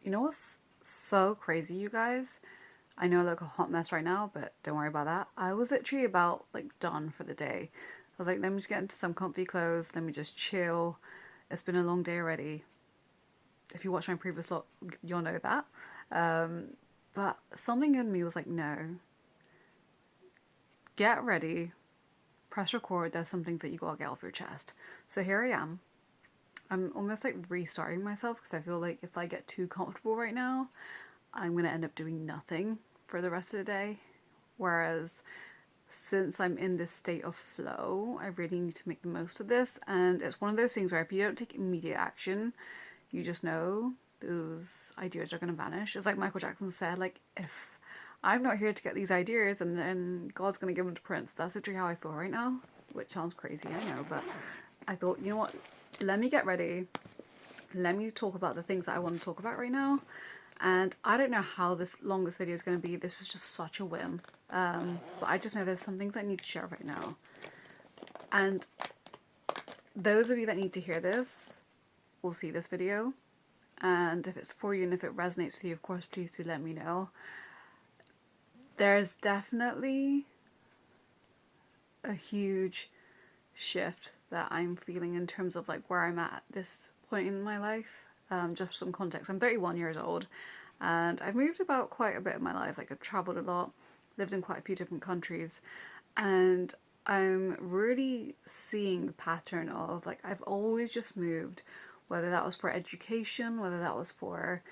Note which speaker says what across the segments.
Speaker 1: You know what's so crazy, you guys? I know I look a hot mess right now, but don't worry about that. I was literally about like done for the day. I was like, let me just get into some comfy clothes, let me just chill. It's been a long day already. If you watch my previous vlog, you'll know that. But something in me was like, no, get ready, press record. There's some things that you gotta get off your chest. So here I am. I'm almost like restarting myself because I feel like if I get too comfortable right now, I'm going to end up doing nothing for the rest of the day. Whereas since I'm in this state of flow, I really need to make the most of this. And it's one of those things where if you don't take immediate action, you just know those ideas are going to vanish. It's like Michael Jackson said, like, if I'm not here to get these ideas and then God's going to give them to Prince. That's literally how I feel right now, which sounds crazy, I know, but I thought, you know what, let me get ready. Let me talk about the things that I want to talk about right now. And I don't know how long this video is going to be. This is just such a whim. But I just know there's some things I need to share right now. And those of you that need to hear this will see this video. And if it's for you and if it resonates with you, of course, please do let me know. There's definitely a huge shift that I'm feeling in terms of like where I'm at this point in my life. Just for some context, I'm 31 years old and I've moved about quite a bit in my life. Like I've traveled a lot, lived in quite a few different countries, and I'm really seeing the pattern of like I've always just moved, whether that was for education, whether that was for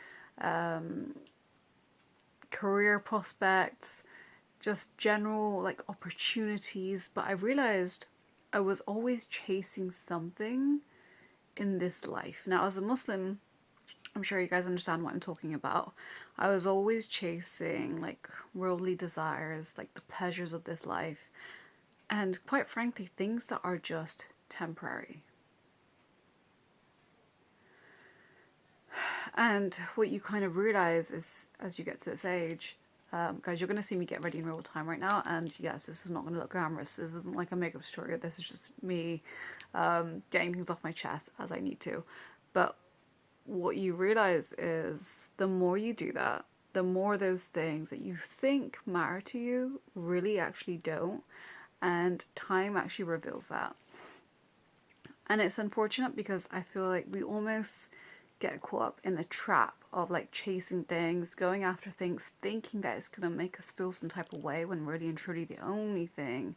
Speaker 1: career prospects, just general like opportunities. But I realized I was always chasing something in this life. Now, as a Muslim, I'm sure you guys understand what I'm talking about. I was always chasing like worldly desires, like the pleasures of this life, and quite frankly, things that are just temporary. And what you kind of realize is as you get to this age, guys, you're going to see me get ready in real time right now. And yes, this is not going to look glamorous. This isn't like a makeup tutorial. This is just me getting things off my chest as I need to. But what you realize is the more you do that, the more those things that you think matter to you really actually don't. And time actually reveals that. And it's unfortunate because I feel like we almost get caught up in the trap of like chasing things, going after things, thinking that it's going to make us feel some type of way when really and truly the only thing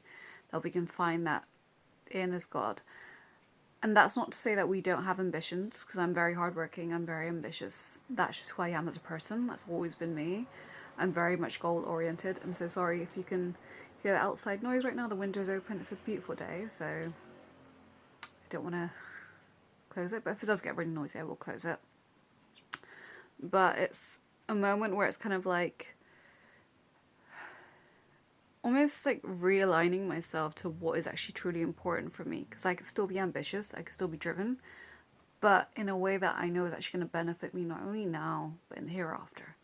Speaker 1: that we can find that in is God. And that's not to say that we don't have ambitions, because I'm very hardworking, I'm very ambitious. That's just who I am as a person. That's always been me. I'm very much goal oriented. I'm so sorry if you can hear the outside noise right now. The window's open. It's a beautiful day, so I don't want to close it. But if it does get really noisy, I will close it. But it's a moment where it's kind of like almost like realigning myself to what is actually truly important for me, because I could still be ambitious, I could still be driven, but in a way that I know is actually going to benefit me not only now but in the hereafter.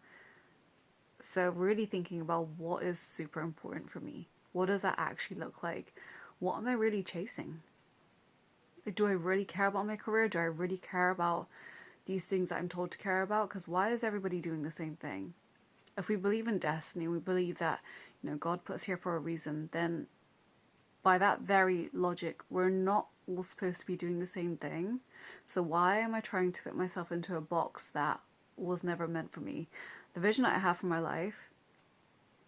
Speaker 1: So really thinking about what is super important for me. What does that actually look like? What am I really chasing? Like, do I really care about my career? Do I really care about these things that I'm told to care about? Because why is everybody doing the same thing? If we believe in destiny, we believe that, God put us here for a reason, then by that very logic, we're not all supposed to be doing the same thing. So why am I trying to fit myself into a box that was never meant for me? The vision that I have for my life,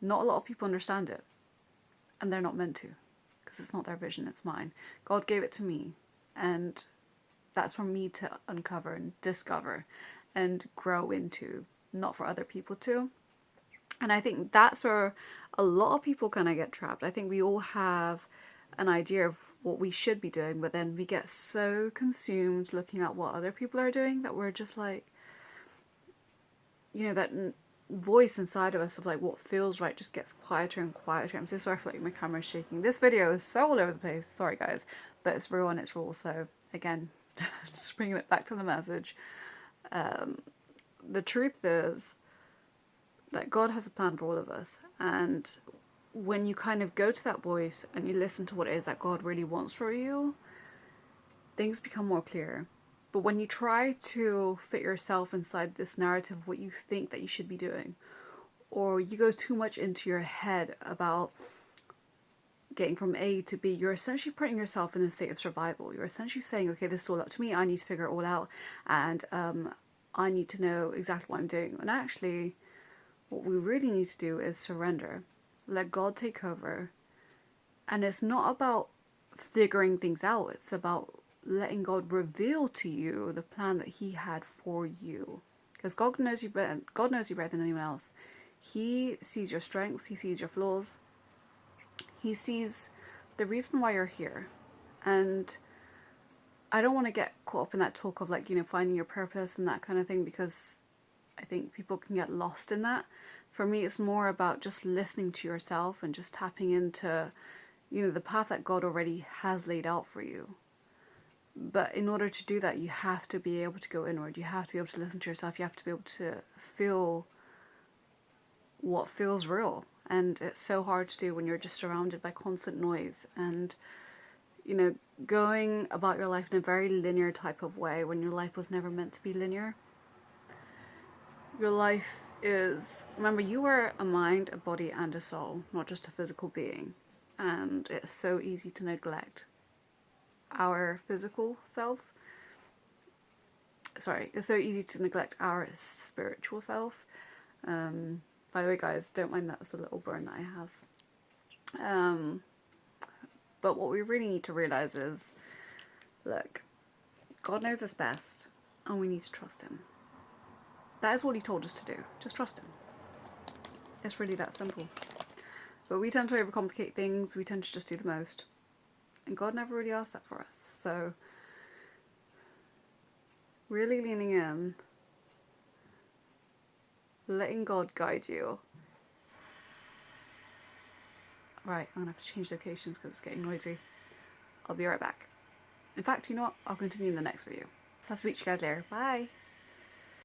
Speaker 1: not a lot of people understand it. And they're not meant to, because it's not their vision, it's mine. God gave it to me. And that's for me to uncover and discover and grow into, not for other people to. And I think that's where a lot of people kind of get trapped. I think we all have an idea of what we should be doing, but then we get so consumed looking at what other people are doing that we're just like, that voice inside of us of like what feels right just gets quieter and quieter. I'm so sorry for like my camera's shaking. This video is so all over the place. Sorry guys, but it's real and it's raw. So again, just bringing it back to the message. The truth is that God has a plan for all of us, and when you kind of go to that voice and you listen to what it is that God really wants for you, things become more clear. But when you try to fit yourself inside this narrative of what you think that you should be doing, or you go too much into your head about getting from A to B, you're essentially putting yourself in a state of survival. You're essentially saying, okay, this is all up to me. I need to figure it all out. And I need to know exactly what I'm doing. And actually, what we really need to do is surrender. Let God take over. And it's not about figuring things out. It's about letting God reveal to you the plan that He had for you. Because God knows you better. God knows you better than anyone else. He sees your strengths. He sees your flaws. He sees the reason why you're here. And I don't want to get caught up in that talk of like, finding your purpose and that kind of thing, because I think people can get lost in that. For me, it's more about just listening to yourself and just tapping into, the path that God already has laid out for you. But in order to do that, you have to be able to go inward. You have to be able to listen to yourself. You have to be able to feel what feels real. And it's so hard to do when you're just surrounded by constant noise and, going about your life in a very linear type of way when your life was never meant to be linear. Your life is, remember, you are a mind, a body, and a soul, not just a physical being. And it's so easy to neglect our physical self. It's so easy to neglect our spiritual self. By the way, guys, don't mind that's a little burn that I have. But what we really need to realize is, look, God knows us best, and we need to trust Him. That is what He told us to do. Just trust Him. It's really that simple. But we tend to overcomplicate things. We tend to just do the most. And God never really asked that for us. So, really leaning in, letting God guide you. Right, I'm going to have to change locations because it's getting noisy. I'll be right back. In fact, you know what? I'll continue in the next video. So I'll speak to you guys later. Bye!